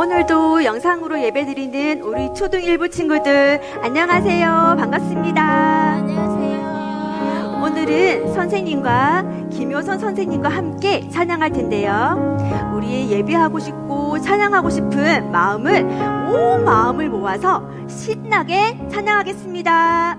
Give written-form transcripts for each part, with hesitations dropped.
오늘도 영상으로 예배드리는 우리 초등 1부 친구들 안녕하세요. 반갑습니다. 안녕하세요. 오늘은 선생님과 김효선 선생님과 함께 찬양할 텐데요. 우리 예배하고 싶고 찬양하고 싶은 마음을 온 마음을 모아서 신나게 찬양하겠습니다.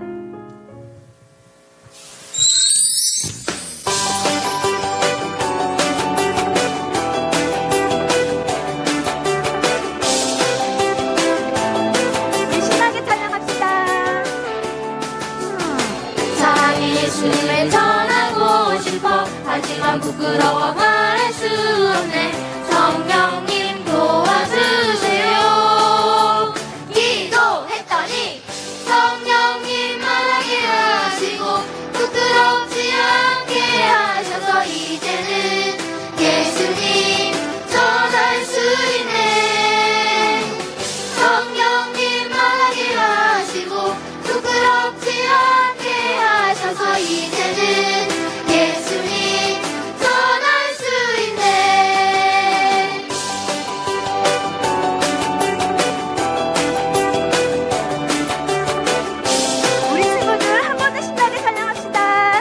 예수님을 전하고 싶어 하지만 부끄러워 말할 수 없네. 성령님 도와주세요. 기도했더니 성령님 말하게 하시고 부끄럽지 않게 하셔서 이제는 예수님 전할 수 있네. 성령님 말하게 하시고 부끄럽지 않게 하셔서 이제는 예수님 전할 수 있네. 우리 친구들 한 번 더 신나게 찬양합시다.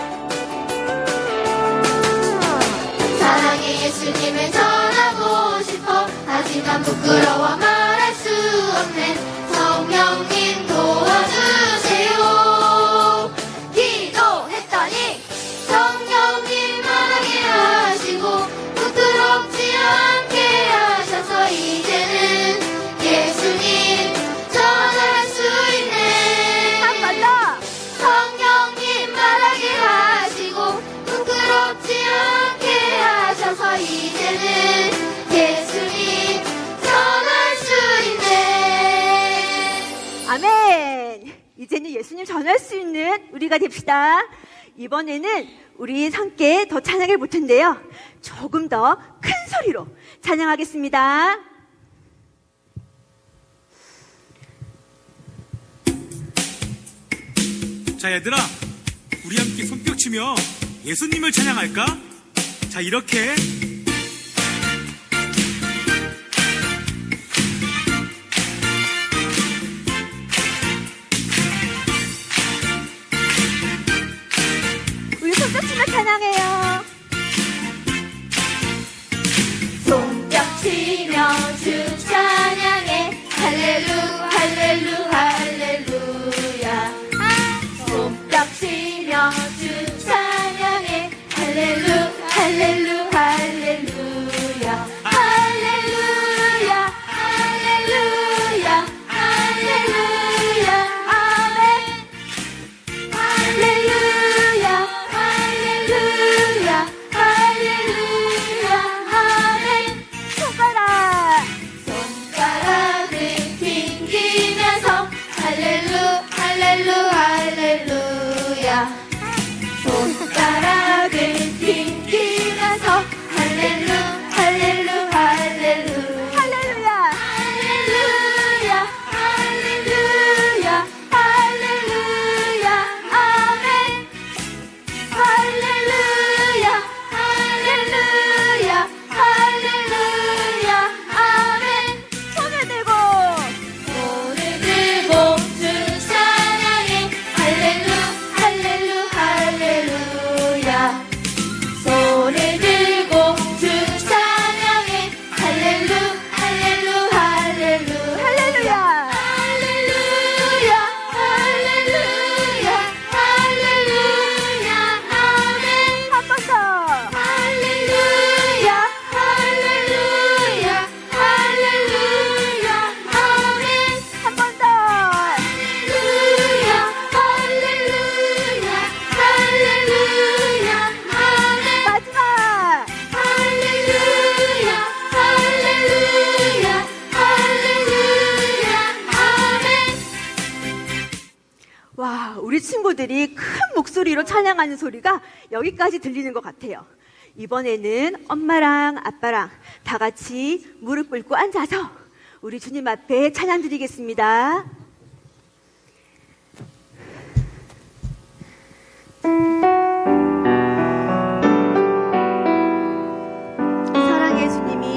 사랑의 예수님을 전하고 싶어 하지만 부끄러워 말할 수 없네. 성령님 도와주세요. 기도했더니 성령님 말하게 하시고 부끄럽지 않게 하셔서 이제는 예수님 전할 수 있네. 한 번 더. 성령님 말하게 하시고 부끄럽지 않게 하셔서 이제는 예수님 전할 수 있네. 아멘. 이제는 예수님 전할 수 있는 우리가 됩시다. 이번에는 우리 함께 더 찬양해 볼 텐데요. 조금 더 큰 소리로 찬양하겠습니다. 자, 얘들아, 우리 함께 손뼉 치며 예수님을 찬양할까? 자, 이렇게 우리 손뼉 치며 찬양해요. 손뼉 치며 주 찬양해. 할렐루 할렐루 할렐루야. 손뼉 치며 주 찬양해. 할렐루 할렐루 할렐루야. 할렐루야 할렐루야 할렐루야. 아멘. 할렐루야 할렐루야 할렐루야. 아멘. 손가락을 튕기면서 할렐루 할렐루 할렐루야. 손가락을 튕기면서 할렐루 할렐루 할렐루. 할렐루야. 할렐루야 할렐루야 할렐루야. 아멘. 할렐루야 할렐루야 할렐루야. 아멘. 손을 들고 손을 들고 주 찬양해. 할렐루 할렐루 할렐루야. 손을 들고 주 찬양해. 할렐루 할렐루 할렐루. 할렐루야. 할렐루야 할렐루야 할렐루야. 아멘. 한 번 더. 할렐루야 할렐루야 할렐루야. 아멘. 한 번 더. 할렐루야 할렐루야 할렐루야. 아멘. 마지막. 할렐루야 할렐루야 할렐루야. 아멘. 와, 우리 친구들이 큰 목소리로 찬양하는 소리가 여기까지 들리는 것 같아요. 이번에는 엄마랑 아빠랑 다 같이 무릎 꿇고 앉아서 우리 주님 앞에 찬양 드리겠습니다. 사랑의 주님이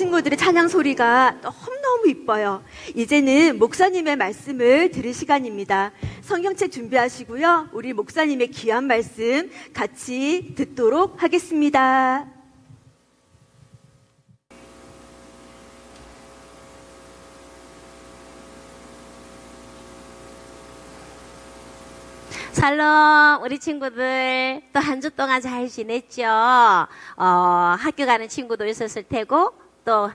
친구들의 찬양 소리가 너무너무 이뻐요. 이제는 목사님의 말씀을 들을 시간입니다. 성경책 준비하시고요. 우리 목사님의 귀한 말씀 같이 듣도록 하겠습니다. 샬롬, 우리 친구들 또 한 주 동안 잘 지냈죠? 학교 가는 친구도 있었을 테고 또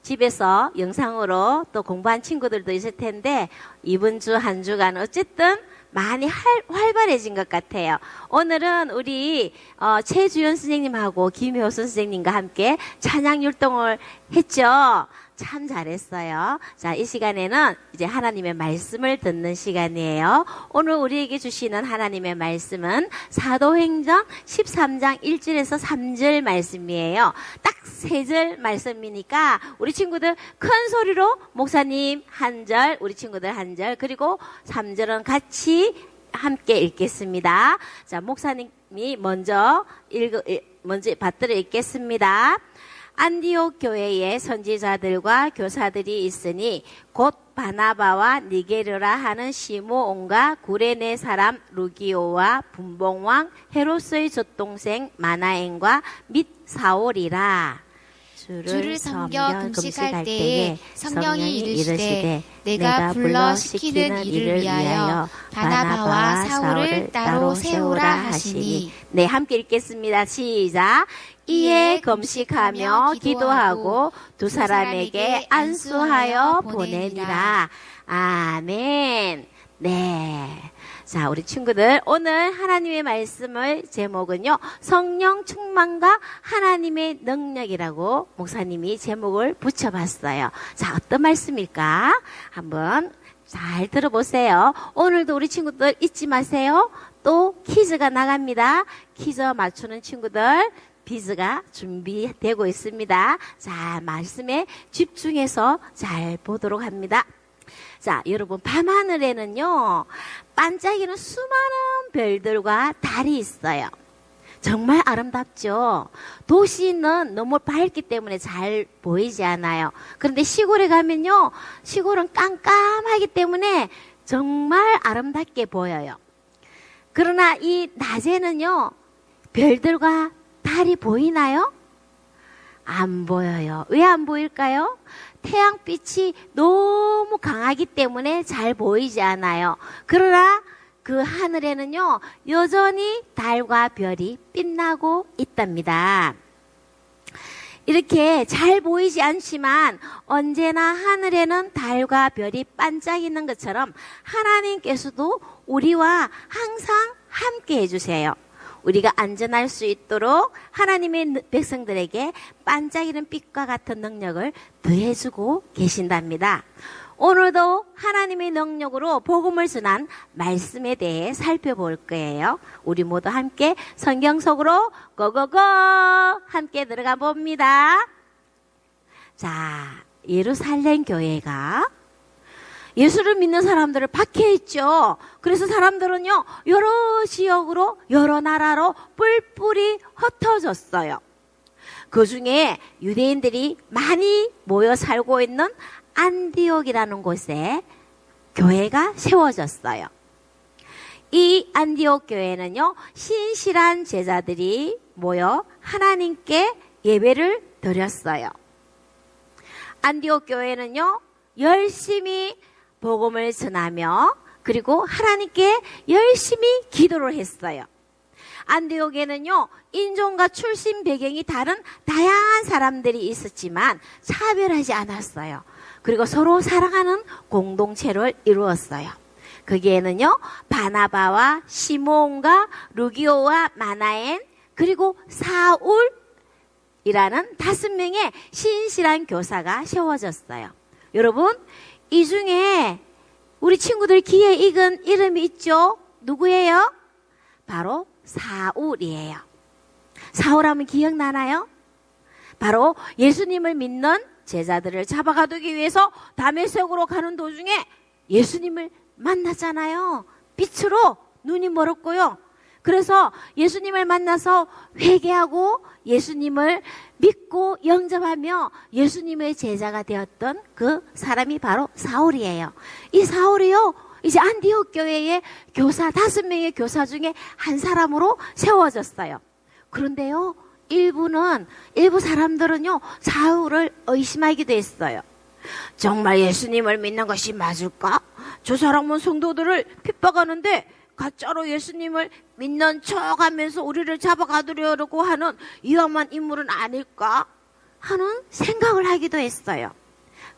집에서 영상으로 또 공부한 친구들도 있을 텐데 이번 주 한 주간 어쨌든 많이 활발해진 것 같아요. 오늘은 우리 최주연 선생님하고 김효수 선생님과 함께 찬양 율동을 했죠. 참 잘했어요. 자, 이 시간에는 이제 하나님의 말씀을 듣는 시간이에요. 오늘 우리에게 주시는 하나님의 말씀은 사도행전 13장 1절에서 3절 말씀이에요. 딱 3절 말씀이니까 우리 친구들 큰 소리로 목사님 한 절, 우리 친구들 한 절, 그리고 3절은 같이 함께 읽겠습니다. 자, 목사님이 먼저 받들어 읽겠습니다. 안디옥 교회에 선지자들과 교사들이 있으니 곧 바나바와 니게르라 하는 시므온과 구레네 사람 루기오와 분봉왕 헤롯의 젖동생 마나엔과 및 사울이라. 주를 섬겨 금식할 때에 성령이 이르시되 내가 불러 시키는 일을 위하여 바나바와 사울을 따로 세우라 하시니. 네, 함께 읽겠습니다. 시작. 이에 금식하며 기도하고 두 사람에게 안수하여 보내니라. 아멘. 네. 자, 우리 친구들, 오늘 하나님의 말씀의 제목은요, 성령 충만과 하나님의 능력이라고 목사님이 제목을 붙여봤어요. 자, 어떤 말씀일까? 한번 잘 들어보세요. 오늘도 우리 친구들 잊지 마세요. 또 퀴즈가 나갑니다. 퀴즈 맞추는 친구들, 비즈가 준비되고 있습니다. 자, 말씀에 집중해서 잘 보도록 합니다. 자, 여러분, 밤하늘에는요, 반짝이는 수많은 별들과 달이 있어요. 정말 아름답죠? 도시는 너무 밝기 때문에 잘 보이지 않아요. 그런데 시골에 가면요, 시골은 깜깜하기 때문에 정말 아름답게 보여요. 그러나 이 낮에는요, 별들과 달이 보이나요? 안 보여요. 왜 안 보일까요? 태양빛이 너무 강하기 때문에 잘 보이지 않아요. 그러나 그 하늘에는요, 여전히 달과 별이 빛나고 있답니다. 이렇게 잘 보이지 않지만 언제나 하늘에는 달과 별이 반짝이는 것처럼 하나님께서도 우리와 항상 함께 해주세요. 우리가 안전할 수 있도록 하나님의 백성들에게 반짝이는 빛과 같은 능력을 더해주고 계신답니다. 오늘도 하나님의 능력으로 복음을 전한 말씀에 대해 살펴볼 거예요. 우리 모두 함께 성경 속으로 고고고 함께 들어가 봅니다. 자, 예루살렘 교회가 예수를 믿는 사람들을 박해했죠. 그래서 사람들은요, 여러 지역으로, 여러 나라로 뿔뿔이 흩어졌어요. 그 중에 유대인들이 많이 모여 살고 있는 안디옥이라는 곳에 교회가 세워졌어요. 이 안디옥 교회는요, 신실한 제자들이 모여 하나님께 예배를 드렸어요. 안디옥 교회는요, 열심히 복음을 전하며 그리고 하나님께 열심히 기도를 했어요. 안디옥에는요, 인종과 출신 배경이 다른 다양한 사람들이 있었지만 차별하지 않았어요. 그리고 서로 사랑하는 공동체를 이루었어요. 거기에는요, 바나바와 시몬과 루기오와 마나엔 그리고 사울이라는 5명의 신실한 교사가 세워졌어요. 여러분, 이 중에 우리 친구들 귀에 익은 이름이 있죠? 누구예요? 바로 사울이에요. 사울하면 기억나나요? 바로 예수님을 믿는 제자들을 잡아가두기 위해서 다메섹으로 가는 도중에 예수님을 만났잖아요. 빛으로 눈이 멀었고요. 그래서 예수님을 만나서 회개하고 예수님을 믿고 영접하며 예수님의 제자가 되었던 그 사람이 바로 사울이에요. 이 사울이요, 이제 안디옥 교회의 교사, 5명의 교사 중에 한 사람으로 세워졌어요. 그런데요, 일부 사람들은요, 사울을 의심하기도 했어요. 정말 예수님을 믿는 것이 맞을까? 저 사람은 성도들을 핍박하는데 가짜로 예수님을 믿는 척하면서 우리를 잡아가두려고 하는 위험한 인물은 아닐까? 하는 생각을 하기도 했어요.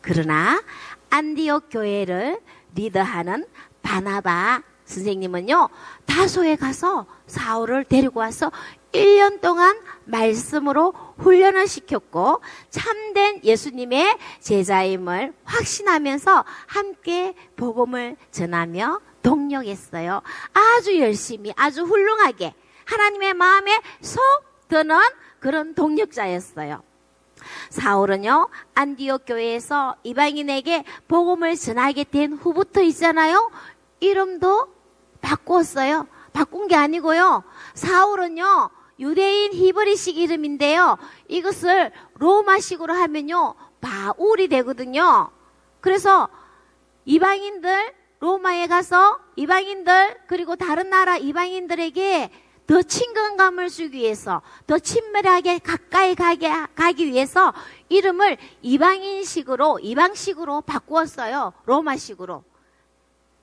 그러나 안디옥 교회를 리더하는 바나바 선생님은요, 다소에 가서 사울을 데리고 와서 1년 동안 말씀으로 훈련을 시켰고 참된 예수님의 제자임을 확신하면서 함께 복음을 전하며 동력했어요. 아주 열심히, 아주 훌륭하게 하나님의 마음에 속 드는 그런 동력자였어요. 사울은요, 안디옥 교회에서 이방인에게 복음을 전하게 된 후부터 있잖아요, 이름도 바꿨어요. 바꾼 게 아니고요, 사울은요, 유대인 히브리식 이름인데요, 이것을 로마식으로 하면요, 바울이 되거든요. 그래서 이방인들, 로마에 가서 이방인들, 그리고 다른 나라 이방인들에게 더 친근감을 주기 위해서, 더 친밀하게 가까이 가기 위해서 이름을 이방식으로 바꾸었어요. 로마식으로.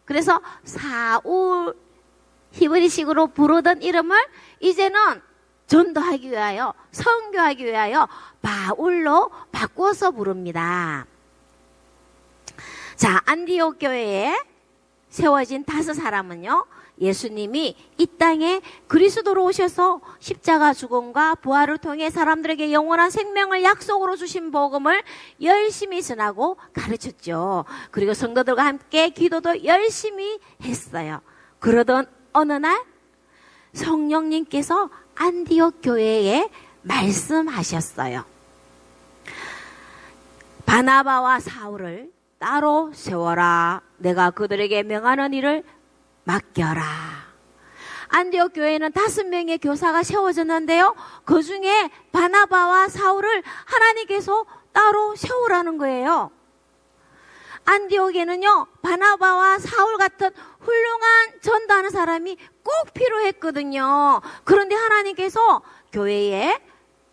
그래서 사울, 히브리식으로 부르던 이름을 이제는 전도하기 위하여, 선교하기 위하여 바울로 바꾸어서 부릅니다. 자, 안디옥 교회에 세워진 5사람은요, 예수님이 이 땅에 그리스도로 오셔서 십자가 죽음과 부활을 통해 사람들에게 영원한 생명을 약속으로 주신 복음을 열심히 전하고 가르쳤죠. 그리고 성도들과 함께 기도도 열심히 했어요. 그러던 어느 날 성령님께서 안디옥 교회에 말씀하셨어요. 바나바와 사울을 따로 세워라. 내가 그들에게 명하는 일을 맡겨라. 안디옥 교회는 5명의 교사가 세워졌는데요, 그 중에 바나바와 사울을 하나님께서 따로 세우라는 거예요. 안디옥에는요, 바나바와 사울 같은 훌륭한 전도하는 사람이 꼭 필요했거든요. 그런데 하나님께서 교회에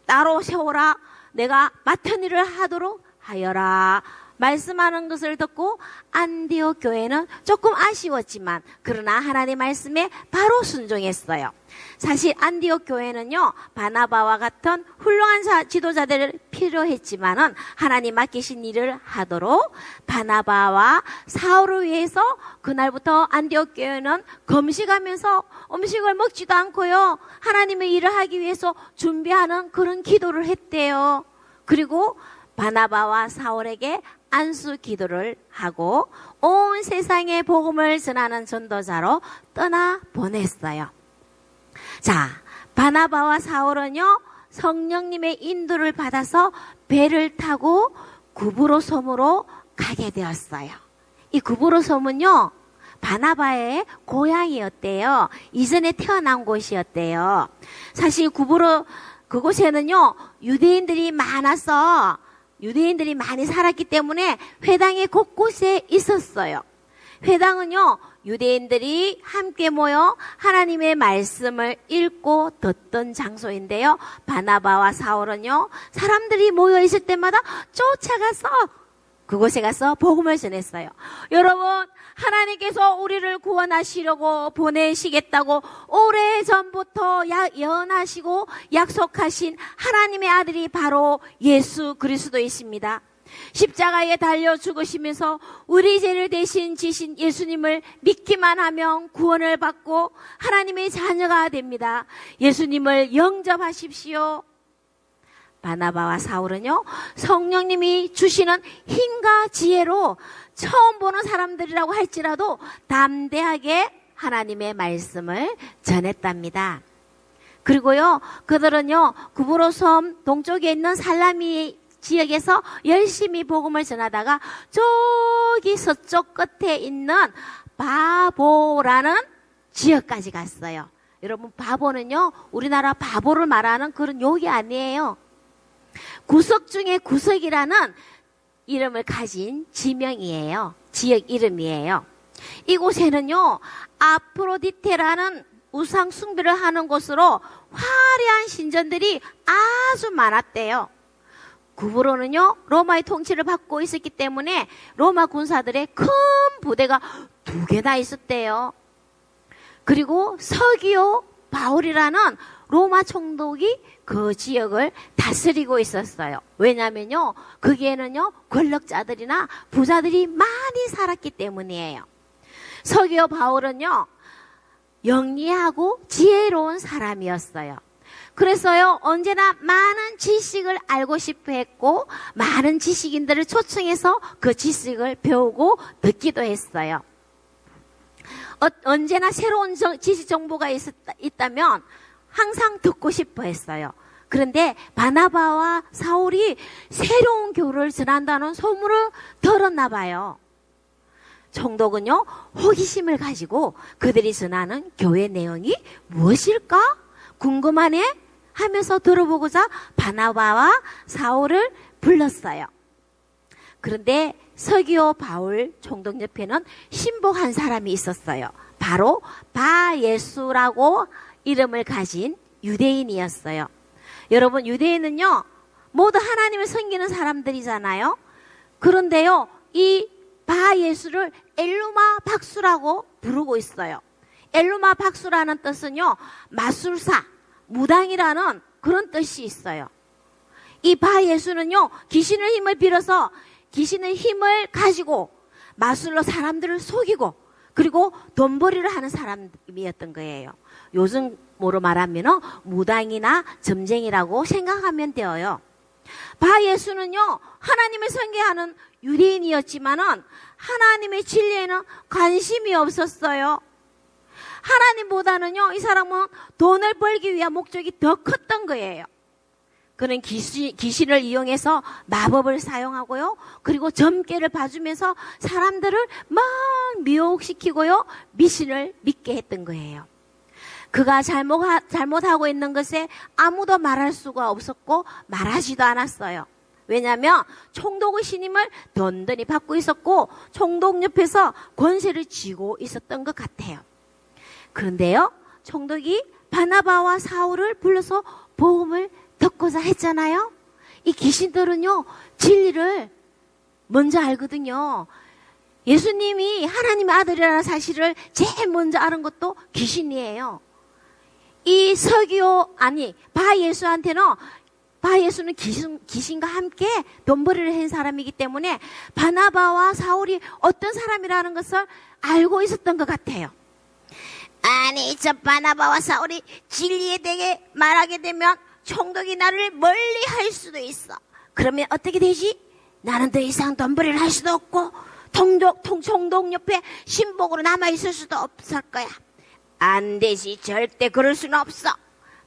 따로 세워라. 내가 맡은 일을 하도록 하여라. 말씀하는 것을 듣고 안디옥 교회는 조금 아쉬웠지만 그러나 하나님의 말씀에 바로 순종했어요. 사실 안디옥 교회는요, 바나바와 같은 훌륭한 지도자들이 필요했지만은 하나님 맡기신 일을 하도록 바나바와 사울을 위해서 그날부터 안디옥 교회는 금식하면서 음식을 먹지도 않고요, 하나님의 일을 하기 위해서 준비하는 그런 기도를 했대요. 그리고 바나바와 사울에게 안수 기도를 하고 온 세상에 복음을 전하는 전도자로 떠나 보냈어요. 자, 바나바와 사울은요, 성령님의 인도를 받아서 배를 타고 구브로 섬으로 가게 되었어요. 이 구브로 섬은요, 바나바의 고향이었대요. 이전에 태어난 곳이었대요. 사실 구브로 그곳에는요, 유대인들이 많이 살았기 때문에 회당이 곳곳에 있었어요. 회당은요, 유대인들이 함께 모여 하나님의 말씀을 읽고 듣던 장소인데요, 바나바와 사울은요, 사람들이 모여 있을 때마다 쫓아가서 그곳에 가서 복음을 전했어요. 여러분, 하나님께서 우리를 구원하시려고 보내시겠다고 오래전부터 예언하시고 약속하신 하나님의 아들이 바로 예수 그리스도이십니다. 십자가에 달려 죽으시면서 우리 죄를 대신 지신 예수님을 믿기만 하면 구원을 받고 하나님의 자녀가 됩니다. 예수님을 영접하십시오. 바나바와 사울은요, 성령님이 주시는 힘과 지혜로 처음 보는 사람들이라고 할지라도 담대하게 하나님의 말씀을 전했답니다. 그리고요, 그들은요, 구브로 섬 동쪽에 있는 살라미 지역에서 열심히 복음을 전하다가 저기 서쪽 끝에 있는 바보라는 지역까지 갔어요. 여러분, 바보는요, 우리나라 바보를 말하는 그런 욕이 아니에요. 구석 중에 구석이라는 이름을 가진 지명이에요. 지역 이름이에요. 이곳에는요, 아프로디테라는 우상 숭배를 하는 곳으로 화려한 신전들이 아주 많았대요. 구부로는요, 로마의 통치를 받고 있었기 때문에 로마 군사들의 큰 부대가 2개나 있었대요. 그리고 서기오 바울이라는 로마 총독이 그 지역을 다스리고 있었어요. 왜냐면요, 거기에는요, 권력자들이나 부자들이 많이 살았기 때문이에요. 서기오 바울은요, 영리하고 지혜로운 사람이었어요. 그래서요, 언제나 많은 지식을 알고 싶어 했고, 많은 지식인들을 초청해서 그 지식을 배우고 듣기도 했어요. 언제나 새로운 지식 정보가 있다면 항상 듣고 싶어 했어요. 그런데 바나바와 사울이 새로운 교를 전한다는 소문을 들었나 봐요. 총독은요, 호기심을 가지고 그들이 전하는 교회 내용이 무엇일까? 궁금하네? 하면서 들어보고자 바나바와 사울을 불렀어요. 그런데 서기오 바울 총독 옆에는 신복한 사람이 있었어요. 바로 바예수라고 이름을 가진 유대인이었어요. 여러분, 유대인은요, 모두 하나님을 섬기는 사람들이잖아요. 그런데요, 이 바예수를 엘루마 박수라고 부르고 있어요. 엘루마 박수라는 뜻은요, 마술사, 무당이라는 그런 뜻이 있어요. 이 바예수는요, 귀신의 힘을 빌어서 귀신의 힘을 가지고 마술로 사람들을 속이고 그리고 돈벌이를 하는 사람이었던 거예요. 요즘으로 말하면 무당이나 점쟁이라고 생각하면 되어요. 바예수는요, 하나님을 섬기하는 유대인이었지만은 하나님의 진리에는 관심이 없었어요. 하나님보다는요, 이 사람은 돈을 벌기 위한 목적이 더 컸던 거예요. 그는 귀신을 이용해서 마법을 사용하고요, 그리고 점괘를 봐주면서 사람들을 막 미혹시키고요, 미신을 믿게 했던 거예요. 그가 잘못하고 있는 것에 아무도 말할 수가 없었고 말하지도 않았어요. 왜냐하면 총독의 신임을 든든히 받고 있었고 총독 옆에서 권세를 쥐고 있었던 것 같아요. 그런데요, 총독이 바나바와 사울을 불러서 복음을 듣고자 했잖아요. 이 귀신들은요, 진리를 먼저 알거든요. 예수님이 하나님의 아들이라는 사실을 제일 먼저 아는 것도 귀신이에요. 이 바예수는 귀신과 함께 돈벌이를 한 사람이기 때문에 바나바와 사울이 어떤 사람이라는 것을 알고 있었던 것 같아요. 아니, 저 바나바와 사울이 진리에 대해 말하게 되면 총독이 나를 멀리 할 수도 있어. 그러면 어떻게 되지? 나는 더 이상 돈벌이를 할 수도 없고 총독 옆에 신복으로 남아있을 수도 없을 거야. 안 되지. 절대 그럴 수는 없어.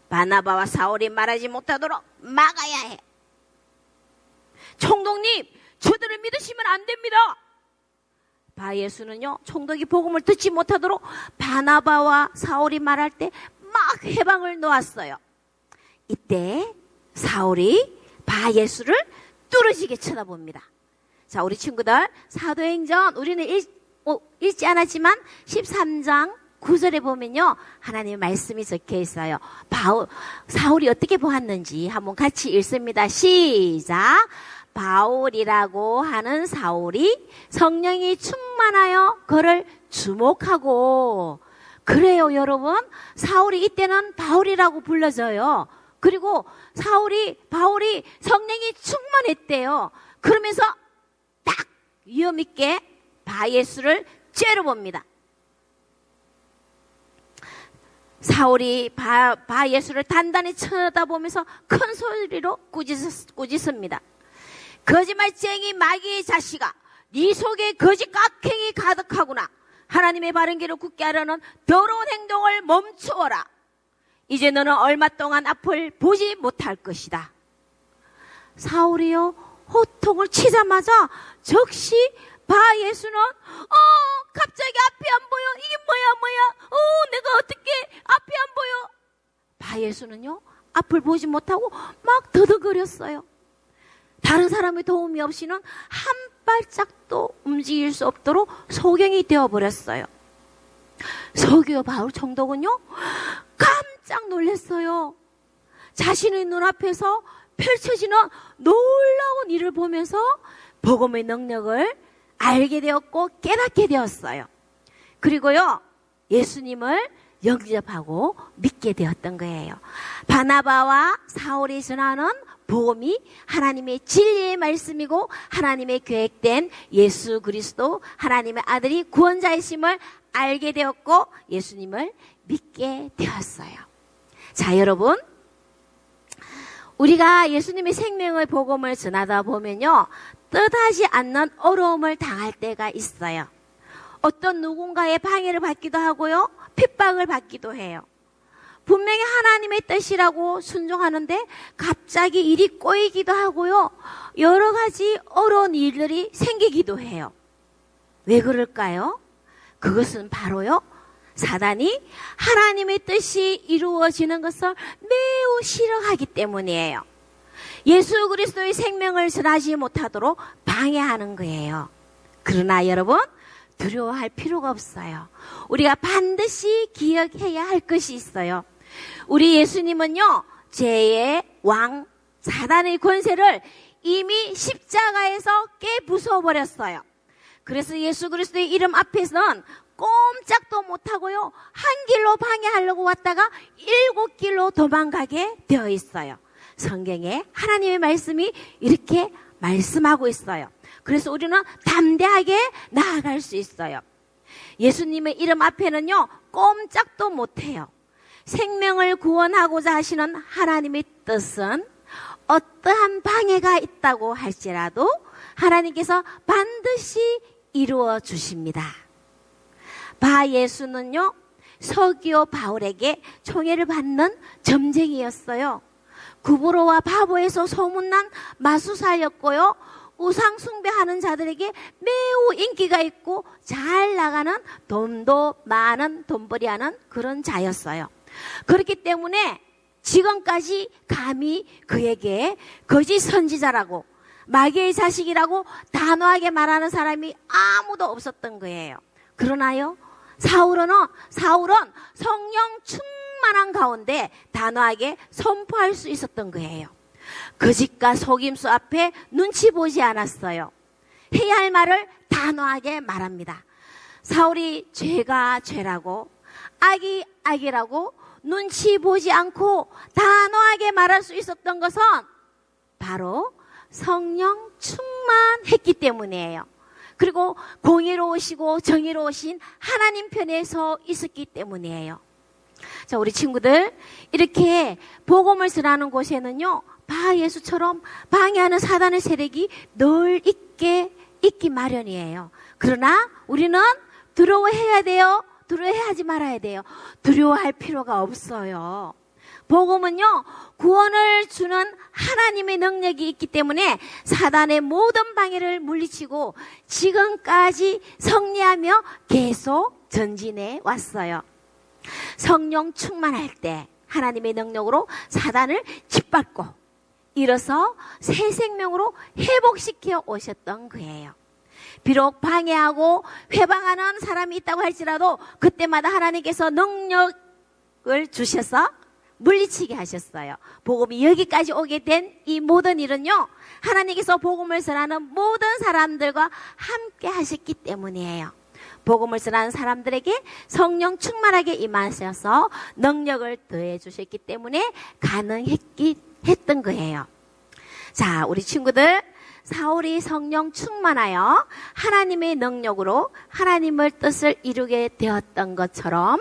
바나바와 사울이 말하지 못하도록 막아야 해. 총독님, 저들을 믿으시면 안 됩니다. 바예수는요, 총독이 복음을 듣지 못하도록 바나바와 사울이 말할 때 막 해방을 놓았어요. 이때 사울이 바예수를 뚫어지게 쳐다봅니다. 자, 우리 친구들, 사도행전 우리는 읽지 않았지만 13장 9절에 보면요, 하나님의 말씀이 적혀 있어요. 사울이 어떻게 보았는지 한번 같이 읽습니다. 시작. 바울이라고 하는 사울이 성령이 충만하여 그를 주목하고. 그래요, 여러분. 사울이 이때는 바울이라고 불러져요. 그리고 바울이 성령이 충만했대요. 그러면서 딱 위험있게 바예수를 째려봅니다. 사울이 바예수를 단단히 쳐다보면서 큰 소리로 꾸짖습니다. 거짓말쟁이 마귀의 자식아, 네 속에 거짓 깍행이 가득하구나. 하나님의 바른 길을 굳게 하려는 더러운 행동을 멈추어라. 이제 너는 얼마 동안 앞을 보지 못할 것이다. 사울이요, 호통을 치자마자 즉시 바예수는 갑자기 앞이 안 보여. 이게 뭐야. 내가 어떻게 앞이 안 보여. 예수는요, 앞을 보지 못하고 막 더덕거렸어요. 다른 사람의 도움이 없이는 한 발짝도 움직일 수 없도록 소경이 되어버렸어요. 서기오 바울 총독은요, 깜짝 놀랐어요. 자신의 눈앞에서 펼쳐지는 놀라운 일을 보면서 복음의 능력을 알게 되었고 깨닫게 되었어요. 그리고요, 예수님을 영접하고 믿게 되었던 거예요. 바나바와 사울이 전하는 복음이 하나님의 진리의 말씀이고 하나님의 계획된 예수 그리스도 하나님의 아들이 구원자이심을 알게 되었고 예수님을 믿게 되었어요. 자, 여러분, 우리가 예수님의 생명의 복음을 전하다 보면요, 뜻하지 않는 어려움을 당할 때가 있어요. 어떤 누군가의 방해를 받기도 하고요, 핍박을 받기도 해요. 분명히 하나님의 뜻이라고 순종하는데 갑자기 일이 꼬이기도 하고요, 여러 가지 어려운 일들이 생기기도 해요. 왜 그럴까요? 그것은 바로요, 사단이 하나님의 뜻이 이루어지는 것을 매우 싫어하기 때문이에요. 예수 그리스도의 생명을 전하지 못하도록 방해하는 거예요. 그러나 여러분, 두려워할 필요가 없어요. 우리가 반드시 기억해야 할 것이 있어요. 우리 예수님은요, 죄의 왕 사단의 권세를 이미 십자가에서 깨부숴버렸어요. 그래서 예수 그리스도의 이름 앞에서는 꼼짝도 못하고요, 한 길로 방해하려고 왔다가 7길로 도망가게 되어 있어요. 성경에 하나님의 말씀이 이렇게 말씀하고 있어요. 그래서 우리는 담대하게 나아갈 수 있어요. 예수님의 이름 앞에는요, 꼼짝도 못해요. 생명을 구원하고자 하시는 하나님의 뜻은 어떠한 방해가 있다고 할지라도 하나님께서 반드시 이루어 주십니다. 바 예수는요, 서기오 바울에게 총애를 받는 점쟁이였어요. 구브로와 바보에서 소문난 마수사였고요, 우상 숭배하는 자들에게 매우 인기가 있고 잘 나가는 돈도 많은 돈벌이하는 그런 자였어요. 그렇기 때문에 지금까지 감히 그에게 거짓 선지자라고 마귀의 자식이라고 단호하게 말하는 사람이 아무도 없었던 거예요. 그러나요, 사울은 성령 충만한 가운데 단호하게 선포할 수 있었던 거예요. 거짓과 속임수 앞에 눈치 보지 않았어요. 해야 할 말을 단호하게 말합니다. 사울이 죄가 죄라고, 악이 악이라고 눈치 보지 않고 단호하게 말할 수 있었던 것은 바로 성령 충만했기 때문이에요. 그리고 공의로우시고 정의로우신 하나님 편에 서 있었기 때문이에요. 자, 우리 친구들, 이렇게 복음을 전하는 곳에는요, 바 예수처럼 방해하는 사단의 세력이 늘 있기 마련이에요. 그러나 우리는 두려워해야 돼요? 두려워하지 말아야 돼요? 두려워할 필요가 없어요. 복음은요, 구원을 주는 하나님의 능력이 있기 때문에 사단의 모든 방해를 물리치고 지금까지 승리하며 계속 전진해 왔어요. 성령 충만할 때 하나님의 능력으로 사단을 짓밟고 일어서 새 생명으로 회복시켜 오셨던 거예요. 비록 방해하고 회방하는 사람이 있다고 할지라도 그때마다 하나님께서 능력을 주셔서 물리치게 하셨어요. 복음이 여기까지 오게 된 이 모든 일은요, 하나님께서 복음을 전하는 모든 사람들과 함께 하셨기 때문이에요. 복음을 전하는 사람들에게 성령 충만하게 임하셔서 능력을 더해 주셨기 때문에 가능했던 거예요. 자, 우리 친구들, 사울이 성령 충만하여 하나님의 능력으로 하나님의 뜻을 이루게 되었던 것처럼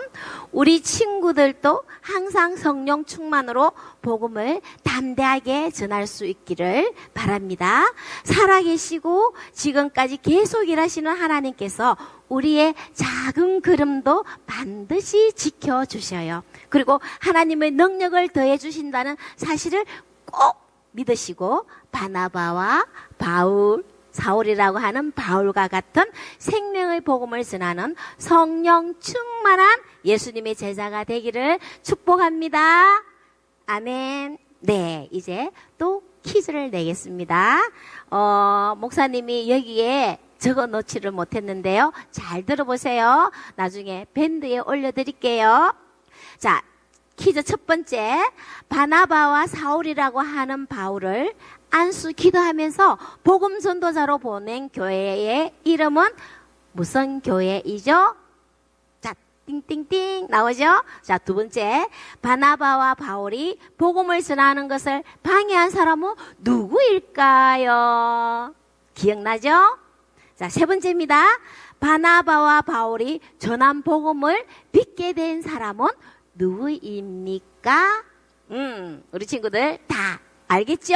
우리 친구들도 항상 성령 충만으로 복음을 담대하게 전할 수 있기를 바랍니다. 살아계시고 지금까지 계속 일하시는 하나님께서 우리의 작은 걸음도 반드시 지켜주셔요. 그리고 하나님의 능력을 더해 주신다는 사실을 꼭 믿으시고 바나바와 바울, 사울이라고 하는 바울과 같은 생명의 복음을 전하는 성령 충만한 예수님의 제자가 되기를 축복합니다. 아멘. 네, 이제 또 퀴즈를 내겠습니다. 목사님이 여기에 적어 놓지를 못했는데요. 잘 들어보세요. 나중에 밴드에 올려드릴게요. 자, 퀴즈 첫 번째. 바나바와 사울이라고 하는 바울을 안수 기도하면서 복음 전도자로 보낸 교회의 이름은 무슨 교회이죠? 자, 띵띵띵 나오죠? 자, 두 번째. 바나바와 바울이 복음을 전하는 것을 방해한 사람은 누구일까요? 기억나죠? 자, 세 번째입니다. 바나바와 바울이 전한 복음을 믿게 된 사람은 누구입니까? 우리 친구들 다 알겠죠?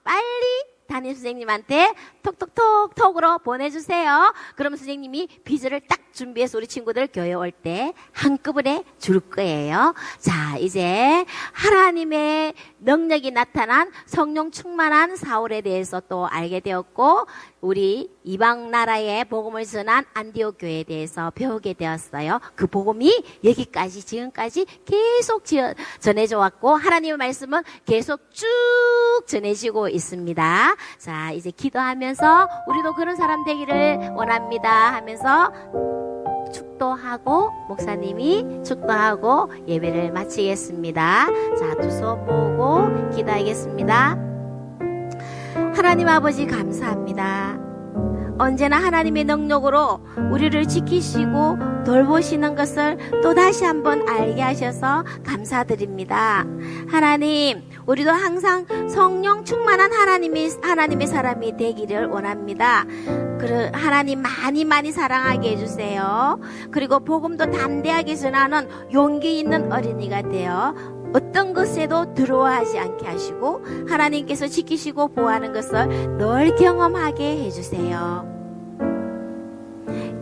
빨리 담임 선생님한테 톡톡톡톡으로 보내주세요. 그럼 선생님이 비즈를 딱 준비해서 우리 친구들 교회 올 때 한꺼번에 줄 거예요. 자, 이제 하나님의 능력이 나타난 성령 충만한 사울에 대해서 또 알게 되었고, 우리 이방 나라의 복음을 전한 안디옥 교회에 대해서 배우게 되었어요. 그 복음이 여기까지 지금까지 계속 전해져 왔고, 하나님의 말씀은 계속 쭉 전해지고 있습니다. 자, 이제 기도하면서 우리도 그런 사람 되기를 원합니다 하면서 축도하고, 목사님이 축도하고 예배를 마치겠습니다. 자, 두 손 모으고 기도하겠습니다. 하나님 아버지 감사합니다. 언제나 하나님의 능력으로 우리를 지키시고 돌보시는 것을 또다시 한번 알게 하셔서 감사드립니다. 하나님, 우리도 항상 성령 충만한 하나님의 사람이 되기를 원합니다. 하나님 많이 사랑하게 해주세요. 그리고 복음도 담대하게 전하는 용기 있는 어린이가 되어 어떤 것에도 두려워하지 않게 하시고 하나님께서 지키시고 보호하는 것을 늘 경험하게 해주세요.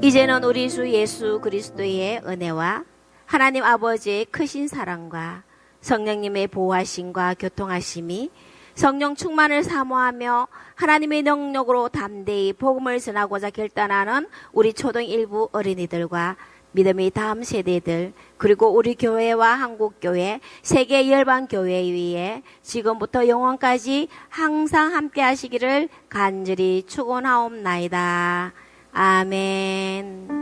이제는 우리 주 예수 그리스도의 은혜와 하나님 아버지의 크신 사랑과 성령님의 보호하심과 교통하심이 성령 충만을 사모하며 하나님의 능력으로 담대히 복음을 전하고자 결단하는 우리 초등 일부 어린이들과 믿음의 다음 세대들, 그리고 우리 교회와 한국교회, 세계 열방교회 위에 지금부터 영원까지 항상 함께 하시기를 간절히 축원하옵나이다. 아멘.